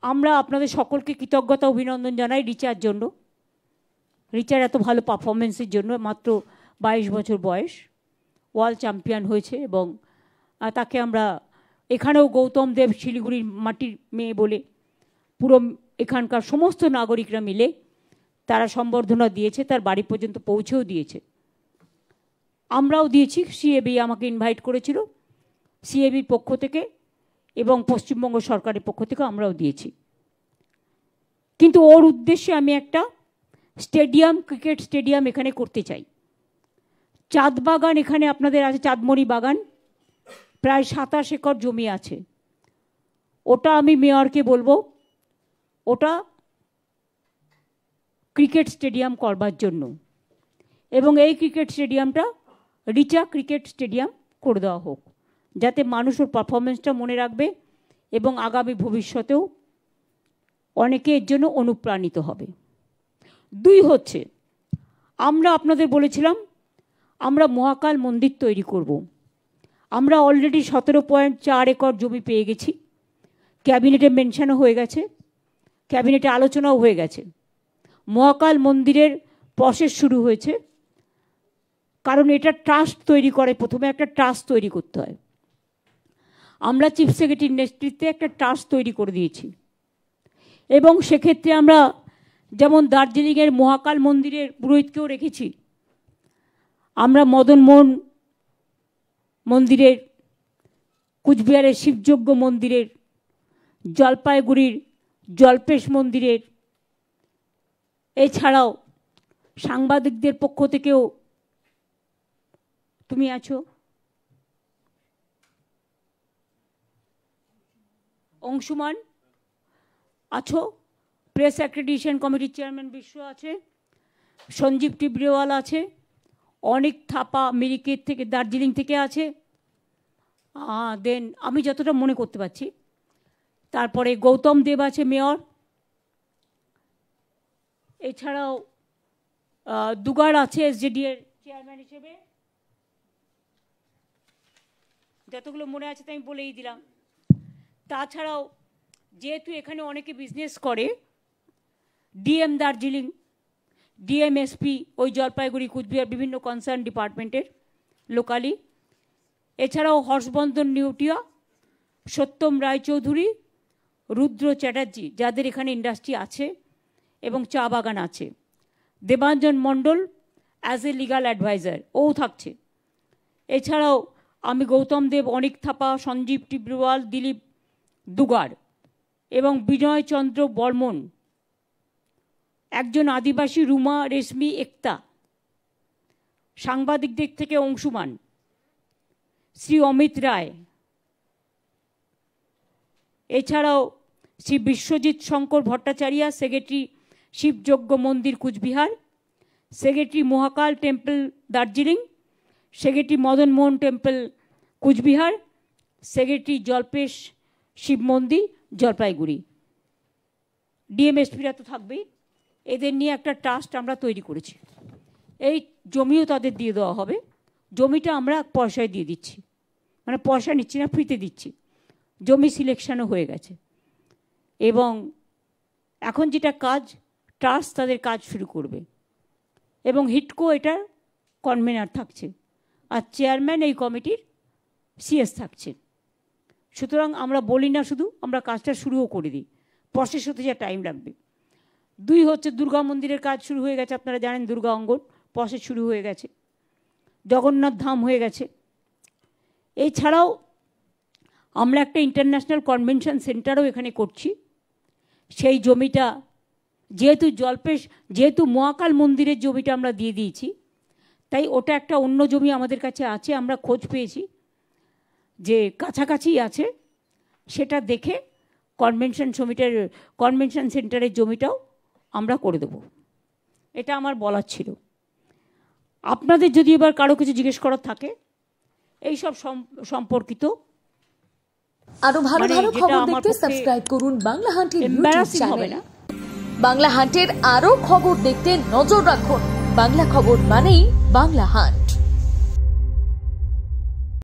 আমরা আপনাদের সকলকে কৃতজ্ঞতা অভিনন্দন জানাই রিচার জন্য, রিচার এত ভালো পারফরমেন্সের জন্য। মাত্র 22 বছর বয়স, ওয়ার্ল্ড চ্যাম্পিয়ন হয়েছে এবং তাকে আমরা এখানেও গৌতম দেব শিলিগুড়ির মাটির মেয়ে বলে পুরো এখানকার সমস্ত নাগরিকরা মিলে তারা সম্বর্ধনা দিয়েছে, তার বাড়ি পর্যন্ত পৌঁছেও দিয়েছে। আমরাও দিয়েছি, সিএবি আমাকে ইনভাইট করেছিল, সিএবির পক্ষ থেকে এবং পশ্চিমবঙ্গ সরকারের পক্ষ থেকে আমরাও দিয়েছি। কিন্তু ওর উদ্দেশ্যে আমি একটা স্টেডিয়াম, ক্রিকেট স্টেডিয়াম এখানে করতে চাই। চাঁদ বাগান এখানে আপনাদের আছে, চাঁদমণি বাগান, প্রায় 27 একর জমি আছে। ওটা আমি মেয়রকে বলবো ওটা ক্রিকেট স্টেডিয়াম করবার জন্য, এবং এই ক্রিকেট স্টেডিয়ামটা রিচা ক্রিকেট স্টেডিয়াম করে দেওয়া হোক, যাতে মানুষ ওর পারফরমেন্সটা মনে রাখবে এবং আগামী ভবিষ্যতেও অনেকে এর জন্য অনুপ্রাণিত হবে। 2 হচ্ছে, আমরা আপনাদের বলেছিলাম আমরা মহাকাল মন্দির তৈরি করব। আমরা অলরেডি 17.4 একর জমি পেয়ে গেছি, ক্যাবিনেটে মেনশনও হয়ে গেছে, ক্যাবিনেটে আলোচনাও হয়ে গেছে। মহাকাল মন্দিরের প্রসেস শুরু হয়েছে, কারণ এটা ট্রাস্ট তৈরি করে, প্রথমে একটা ট্রাস্ট তৈরি করতে হয়। আমরা চিফ সেক্রেটারির নেতৃত্বে একটা ট্রাস্ট তৈরি করে দিয়েছি, এবং সেক্ষেত্রে আমরা যেমন দার্জিলিংয়ের মহাকাল মন্দিরের পুরোহিতকেও রেখেছি, আমরা মদন মোহন মন্দিরের, কুচবিহারের শিবযজ্ঞ মন্দিরের, জলপাইগুড়ির জল্পেশ মন্দিরের, এছাড়াও সাংবাদিকদের পক্ষ থেকেও তুমি আছো, অংশুমান আছো, প্রেস অ্যাক্রেডিটেশন কমিটির চেয়ারম্যান বিশ্ব আছে, সঞ্জীব টিবরিওয়াল আছে, অনেক থাপা মিরিকের থেকে, দার্জিলিং থেকে আছে, দেন আমি যতটা মনে করতে পারছি, তারপরে গৌতম দেব আছে মেয়র, এছাড়াও দুগার আছে এসজেডি এর চেয়ারম্যান হিসেবে। যতগুলো মনে আছে তাই আমি বলেই দিলাম। তাছাড়াও যেহেতু এখানে অনেকে বিজনেস করে, ডিএম দার্জিলিং, ডিএমএসপি ওই জলপাইগুড়ি কুচবিহার বিভিন্ন কনসার্ন ডিপার্টমেন্টের লোকালি, এছাড়াও হর্ষবর্ধন নিউটিয়া, সত্যম রায়চৌধুরী, রুদ্র চ্যাটার্জি, যাদের এখানে ইন্ডাস্ট্রি আছে এবং চা বাগান আছে, দেবাঞ্জন মণ্ডল অ্যাজ এ লিগাল অ্যাডভাইজার ও থাকছে। এছাড়াও আমি গৌতম দেব, অনিক থাপা, সঞ্জীব টিবরিওয়াল, দিলীপ দুগার এবং বিনয় চন্দ্র বর্মন, একজন আদিবাসী রুমা রেশমি একতা, সাংবাদিকদের থেকে অংশুমান, শ্রী অমিত রায়, এছাড়াও শ্রী বিশ্বজিৎ শঙ্কর ভট্টাচার্য, সেক্রেটারি শিবযজ্ঞ মন্দির কুচবিহার, সেক্রেটারি মহাকাল temple Darjeeling, secretary Madan Mohan temple Cooch Behar, secretary Jalpesh Shiva মন্দির জলপাইগুড়ি। ডিএমএসপিরা তো থাকবেই। এদের নিয়ে একটা ট্রাস্ট আমরা তৈরি করেছি। এই জমিও তাদের দিয়ে দেওয়া হবে। জমিটা আমরা পয়সায় দিয়ে দিচ্ছি, মানে পয়সা নিচ্ছি না, ফ্রিতে দিচ্ছি। জমি সিলেকশনও হয়ে গেছে, এবং এখন যেটা কাজ, ট্রাস্ট তাদের কাজ শুরু করবে, এবং হিটকো এটার কনভেনার থাকছে, আর চেয়ারম্যান এই কমিটির সিএস থাকছে। সুতরাং আমরা বলি না শুধু, আমরা কাজটা শুরুও করে দিই, প্রসেস হতে যা টাইম লাগবে। 2 হচ্ছে, দুর্গা মন্দিরের কাজ শুরু হয়ে গেছে, আপনারা জানেন দুর্গা অঙ্গন প্রসেস শুরু হয়ে গেছে, জগন্নাথ ধাম হয়ে গেছে। এছাড়াও আমরা একটা ইন্টারন্যাশনাল কনভেনশন সেন্টারও এখানে করছি। সেই জমিটা যেহেতু মহাকাল মন্দিরের জমিটা আমরা দিয়ে দিয়েছি, তাই ওটা একটা অন্য জমি আমাদের কাছে আছে, আমরা খোঁজ পেয়েছি যে কাছাকাছি আছে, সেটা দেখে কনভেনশন সেন্টারের জমিটাও আমরা করে দেব। এটা আমার বলার ছিল। আপনাদের যদি এবার কারো কিছু জিজ্ঞেস করার থাকে এইসব সম্পর্কিত, আরো ভালো ভালো খবর দেখতে সাবস্ক্রাইব করুন বাংলা হান্টের ইউটিউব চ্যানেল। বাংলা হান্টের আরো খবর দেখতে নজর রাখুন। বাংলা খবর মানেই বাংলা হান্ট।